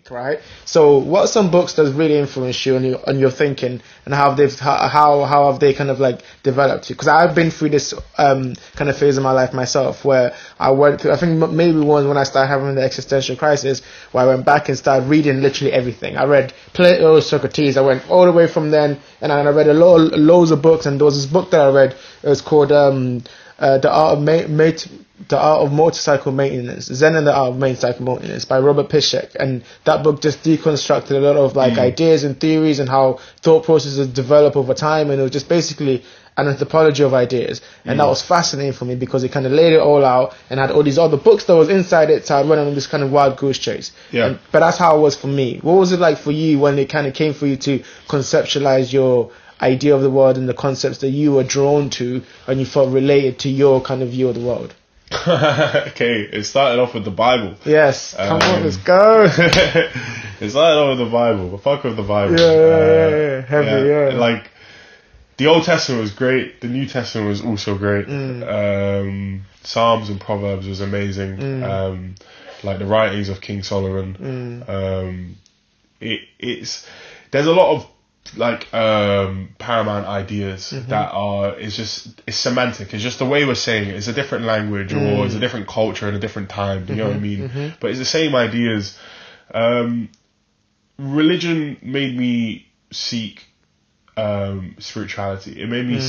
think, right? So what are some books that really influenced you on your thinking, and how have they kind of like developed you? Because I've been through this kind of phase of my life myself, where I went through, I think maybe one when I started having the existential crisis, where I went back and started reading literally everything. I read Plato, Socrates. I went all the way from then, and I read loads of books. And there was this book that I read. It was called The Art of Motorcycle Maintenance, Zen and the Art of Motorcycle Maintenance by Robert Pischek. And that book just deconstructed a lot of like ideas and theories and how thought processes develop over time. And it was just basically an anthropology of ideas. And that was fascinating for me because it kind of laid it all out and had all these other books that was inside it. So I went on this kind of wild goose chase. Yeah. But that's how it was for me. What was it like for you when it kind of came for you to conceptualize your idea of the world and the concepts that you were drawn to and you felt related to your kind of view of the world? Okay, it started off with the Bible. Yes, come on, let's go. It started off with the Bible, but fuck with the Bible. Yeah, heavy, yeah. Like, the Old Testament was great, the New Testament was also great. Psalms and Proverbs was amazing. Like the writings of King Solomon. There's a lot of like paramount ideas that are, it's semantic, it's just the way we're saying it. It's a different language or it's a different culture and a different time, you know what I mean? But it's the same ideas. Religion made me seek spirituality. It made me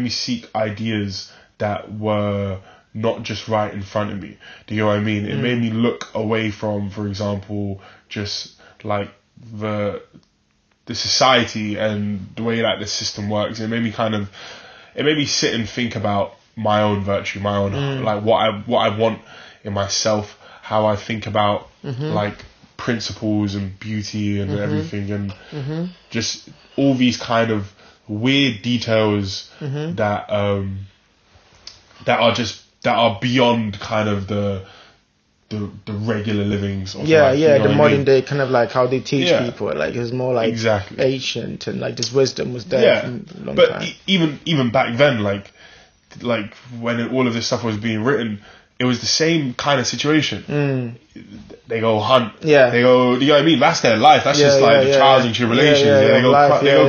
seek ideas that were not just right in front of me. Do you know what I mean? It made me look away from, for example, just like the society and the way that the system works. It made me sit and think about my own virtue, my own like what I want in myself, how I think about like principles and beauty and everything, and just all these kind of weird details that are beyond kind of the regular livings of life, the modern day kind of like how they teach people, like it's more like exactly ancient, and like this wisdom was there from a long time. Even back then, like when all of this stuff was being written, it was the same kind of situation. They go hunt, they go, you know what I mean, that's their life, that's just like the trials and tribulations. They go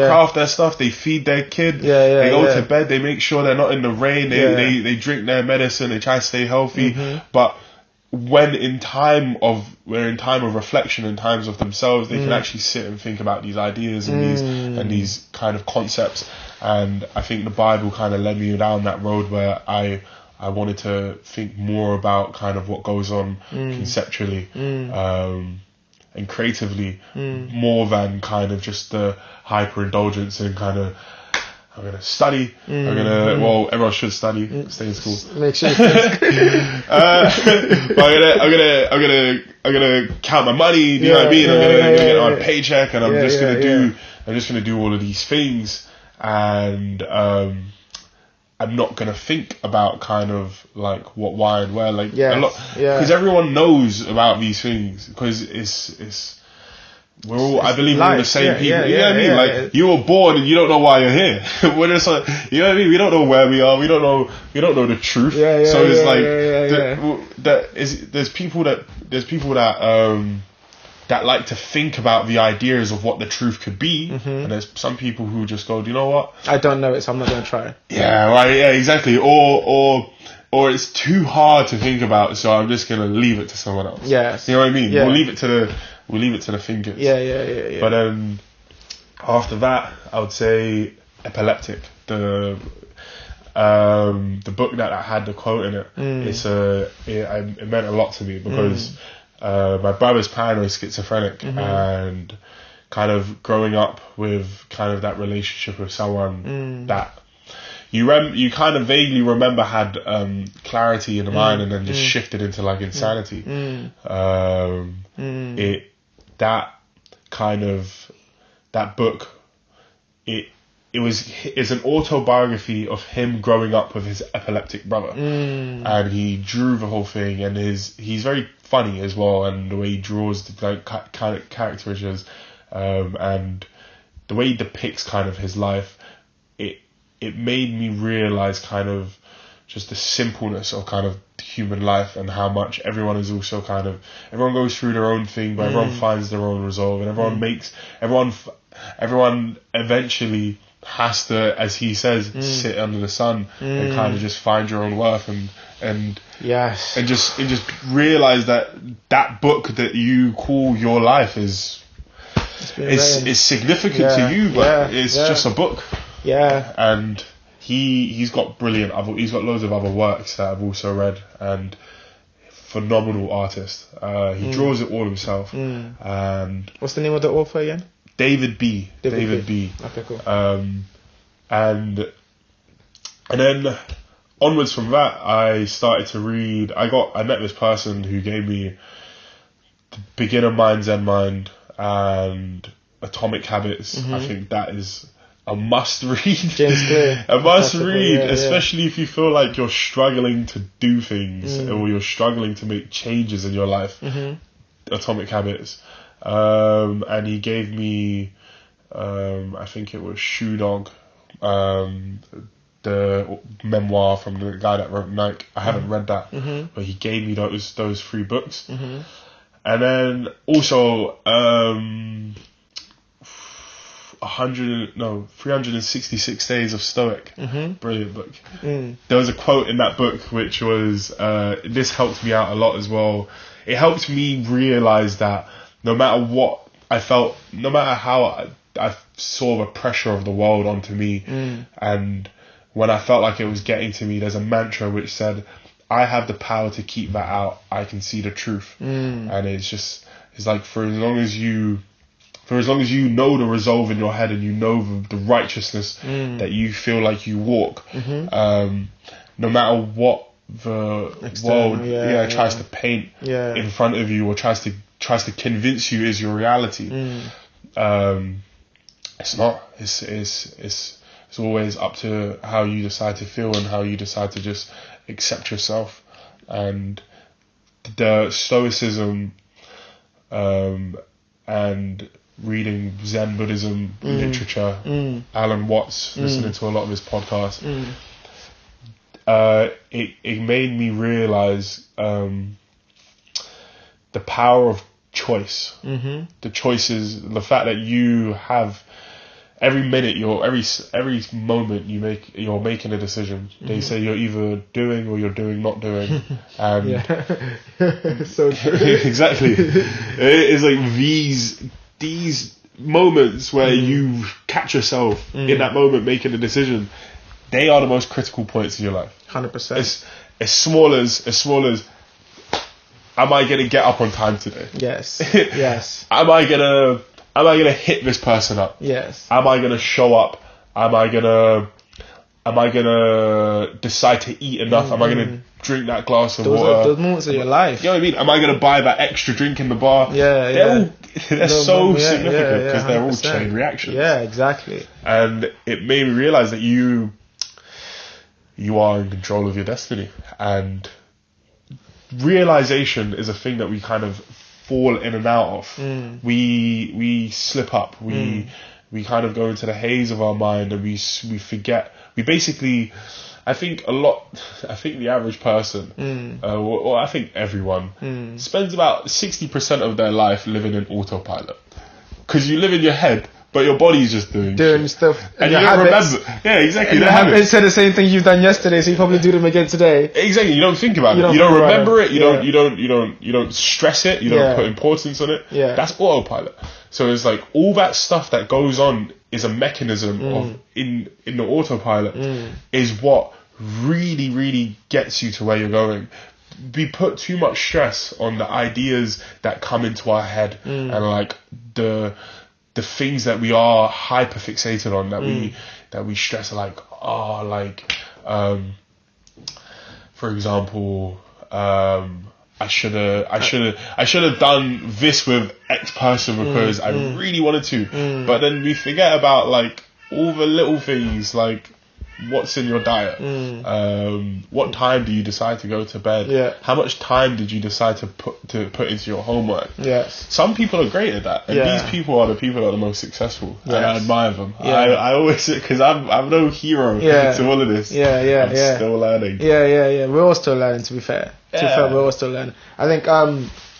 craft their stuff, they feed their kid, they go to bed, they make sure they're not in the rain, they drink their medicine, they try to stay healthy. But when we're in time of reflection, in times of themselves, they can actually sit and think about these ideas and these kind of concepts. And I think the Bible kind of led me down that road where I wanted to think more about kind of what goes on conceptually and creatively, more than kind of just the hyper indulgence and kind of, I'm gonna study. Well, everyone should study. Stay in school. Make sure. But I'm gonna count my money. You know what I mean? I'm gonna get my paycheck, and I'm just gonna do all of these things, and I'm not gonna think about kind of like what, why, and where. Like a lot, because everyone knows about these things, because it's. We're all, I believe, we're all the same people. You know what I mean? Like, you were born and you don't know why you're here. We're just like, you know what I mean? We don't know where we are. We don't know the truth. So it's like, there's people that like to think about the ideas of what the truth could be, and there's some people who just go, do you know what? I don't know it, so I'm not going to try. Yeah, right. Yeah, exactly. Or it's too hard to think about, so I'm just going to leave it to someone else. Yes. You know what I mean? We'll leave it to the thinkers. Yeah. But after that, I would say Epileptic, the book that had the quote in it. It meant a lot to me because my brother's paranoid schizophrenic, and kind of growing up with kind of that relationship with someone that you kind of vaguely remember had clarity in the mind, and then just shifted into like insanity. That book, it's an autobiography of him growing up with his epileptic brother, and he drew the whole thing, and he's very funny as well, and the way he draws the kind of characters, and the way he depicts kind of his life, it made me realize kind of just the simpleness of kind of human life, and how much everyone is also everyone goes through their own thing, but everyone finds their own resolve, and everyone eventually has to, as he says, sit under the sun and kind of just find your own worth, and just realize that book that you call your life is significant to you, but it's just a book. Yeah. And he's got loads of other works that I've also read, and phenomenal artist. He draws it all himself. And what's the name of the author again? David B. Okay, cool. And then onwards from that, I started to read. I met this person who gave me The Beginner Mind's End Mind and Atomic Habits. I think that is a must read. James Clear. A must read, especially if you feel like you're struggling to do things or you're struggling to make changes in your life. Atomic Habits. And he gave me, I think it was Shoe Dog, the memoir from the guy that wrote Nike. I haven't read that, but he gave me those 3 books. And then also 366 Days of Stoic. Brilliant book. There was a quote in that book which was, this helped me out a lot as well. It helped me realize that no matter what I felt, no matter how I saw the pressure of the world onto me, and when I felt like it was getting to me, there's a mantra which said, I have the power to keep that out. I can see the truth. And it's like, for as long as you know the resolve in your head, and you know the righteousness that you feel like you walk, no matter what the world tries to paint in front of you, or tries to convince you is your reality, it's not. It's always up to how you decide to feel and how you decide to just accept yourself. And the Stoicism, and reading Zen Buddhism literature, Alan Watts, listening to a lot of his podcasts, it made me realize the power of choice. The choices, the fact that you have every minute, every moment you're making a decision. They say you're either doing or you're not doing. And so true. Exactly. It's like these moments where you catch yourself in that moment making a decision. They are the most critical points in your life. 100%. As small as, am I gonna get up on time today? Yes. Yes. Am I gonna hit this person up? Yes. Am I gonna show up? Am I gonna decide to eat enough? Am I gonna drink that glass of water? Those moments of your life. You know what I mean? Am I gonna buy that extra drink in the bar? They're so significant because they're all chain reactions. Yeah, exactly. And it made me realize that you are in control of your destiny, and realization is a thing that we kind of fall in and out of. We slip up. We kind of go into the haze of our mind, and we forget. We basically, I think the average person, or I think everyone, spends about 60% of their life living in autopilot. Because you live in your head, but your body's just doing stuff, and you don't remember. Yeah, exactly. The habits are the same thing you've done yesterday, so you probably do them again today. Exactly. You don't think about it. You don't remember it. You don't stress it. You don't put importance on it. Yeah. That's autopilot. So it's like all that stuff that goes on is a mechanism of in the autopilot is what really, really gets you to where you're going. We put too much stress on the ideas that come into our head and like the things that we are hyper fixated on, that we stress, like for example, I should have done this with X person because I really wanted to, but then we forget about like all the little things, like what's in your diet? What time do you decide to go to bed? Yeah. How much time did you decide to put into your homework? Yes. Some people are great at that, and these people are the people that are the most successful, and I admire them. Yeah. I always, because I'm no hero to all of this. I'm still learning. Yeah. We're all still learning, to be fair. We're all still learning. I think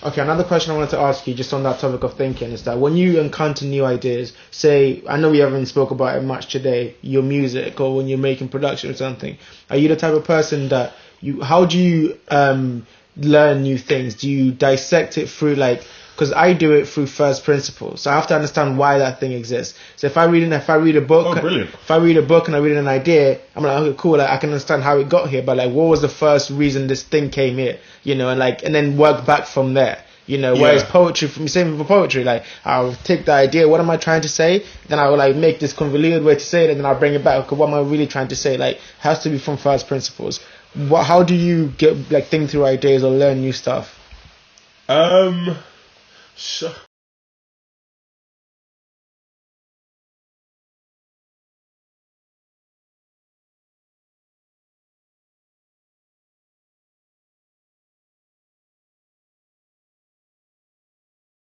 okay, another question I wanted to ask you just on that topic of thinking is that when you encounter new ideas, say, I know we haven't spoke about it much today, your music or when you're making production or something, are you the type of person that how do you learn new things? Do you dissect it through because I do it through first principles, so I have to understand why that thing exists. So if I read a book, if I read a book and I read an idea, I'm like, okay, cool, I can understand how it got here, but what was the first reason this thing came here, and then work back from there, whereas poetry, same for poetry, I'll take the idea, what am I trying to say, then I will make this convoluted way to say it, and then I'll bring it back, okay, what am I really trying to say, has to be from first principles. How do you get think through ideas or learn new stuff? So